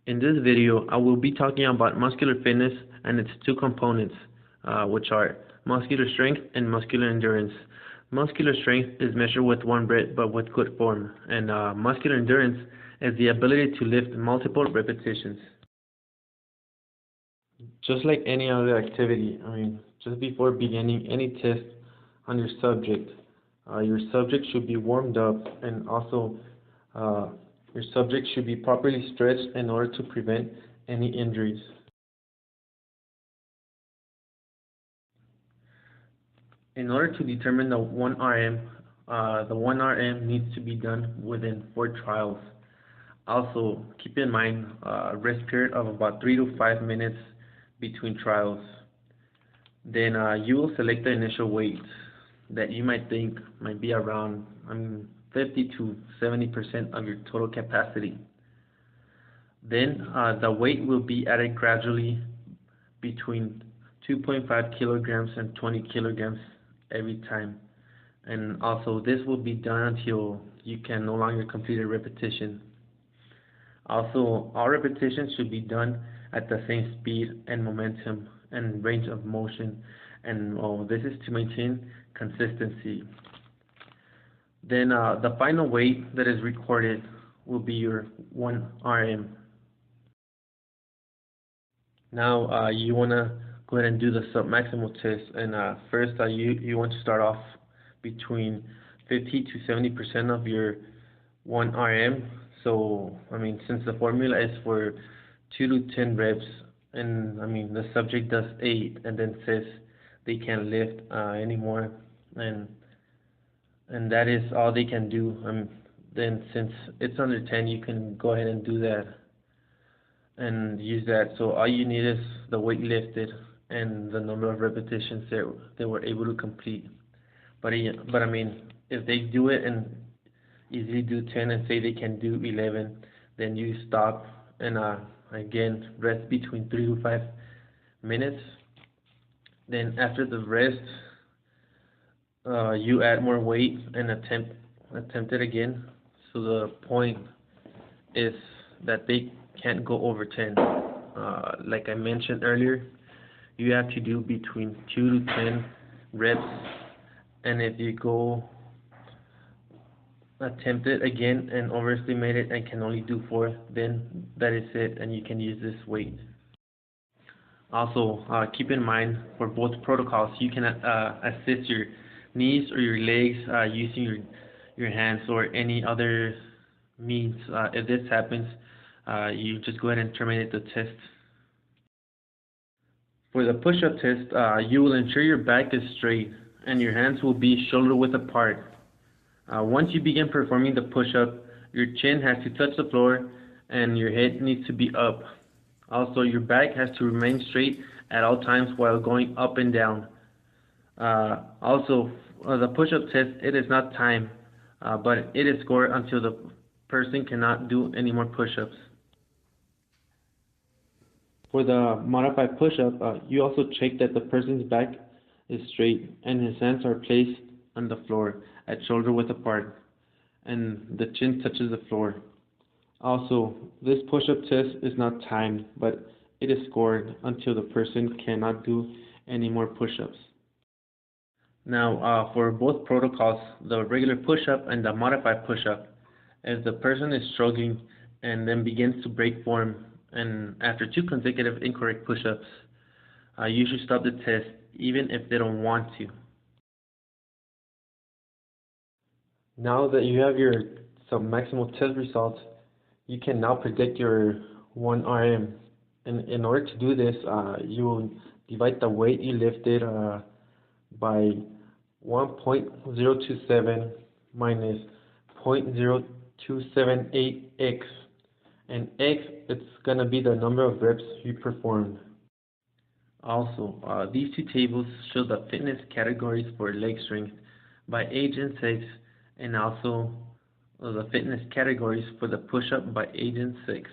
In this video, I will be talking about muscular fitness and its two components, which are muscular strength and muscular endurance. Muscular strength is measured with one rep but with good form, and muscular endurance is the ability to lift multiple repetitions. Just like any other activity, just before beginning any test on your subject should be warmed up, and also your subject should be properly stretched in order to prevent any injuries. In order to determine the 1 RM, the 1 RM needs to be done within 4 trials. Also, keep in mind a rest period of about 3 to 5 minutes between trials. Then you will select the initial weight that you might think might be around 50 to 70% of your total capacity. Then the weight will be added gradually between 2.5 kilograms and 20 kilograms every time. And also this will be done until you can no longer complete a repetition. Also, all repetitions should be done at the same speed and momentum and range of motion, and this is to maintain consistency. Then the final weight that is recorded will be your 1 RM. Now you want to go ahead and do the submaximal test, and first you want to start off between 50 to 70% of your 1 RM. So since the formula is for 2 to 10 reps, and the subject does 8 and then says they can't lift anymore, and that is all they can do, then since it's under 10, you can go ahead and do that and use that. So all you need is the weight lifted and the number of repetitions they were able to complete. But if they do it and easily do 10 and say they can do 11, then you stop and again rest between 3 to 5 minutes. Then after the rest, you add more weight and attempt it again. So the point is that they can't go over 10. Like I mentioned earlier, you have to do between 2 to 10 reps, and if you go attempt it again and overestimate it and can only do 4, then that is it, and you can use this weight. Also, keep in mind for both protocols, you can assist your knees or your legs using your hands or any other means. If this happens, you just go ahead and terminate the test. For the push-up test, you will ensure your back is straight and your hands will be shoulder width apart. Once you begin performing the push-up, your chin has to touch the floor and your head needs to be up. Also, your back has to remain straight at all times while going up and down. Also, the push-up test, it is not timed, but it is scored until the person cannot do any more push-ups. For the modified push-up, you also check that the person's back is straight and his hands are placed on the floor at shoulder width apart and the chin touches the floor. Also, this push-up test is not timed, but it is scored until the person cannot do any more push-ups. Now, for both protocols, the regular push-up and the modified push-up, if the person is struggling and then begins to break form, and after 2 consecutive incorrect push-ups, you should stop the test even if they don't want to. Now that you have your submaximal test results, you can now predict your 1 RM. And in order to do this, you will divide the weight you lifted by 1.027 minus 0.0278x, and x, it's going to be the number of reps you performed. Also, these 2 tables show the fitness categories for leg strength by age and sex, and also the fitness categories for the push-up by age and sex.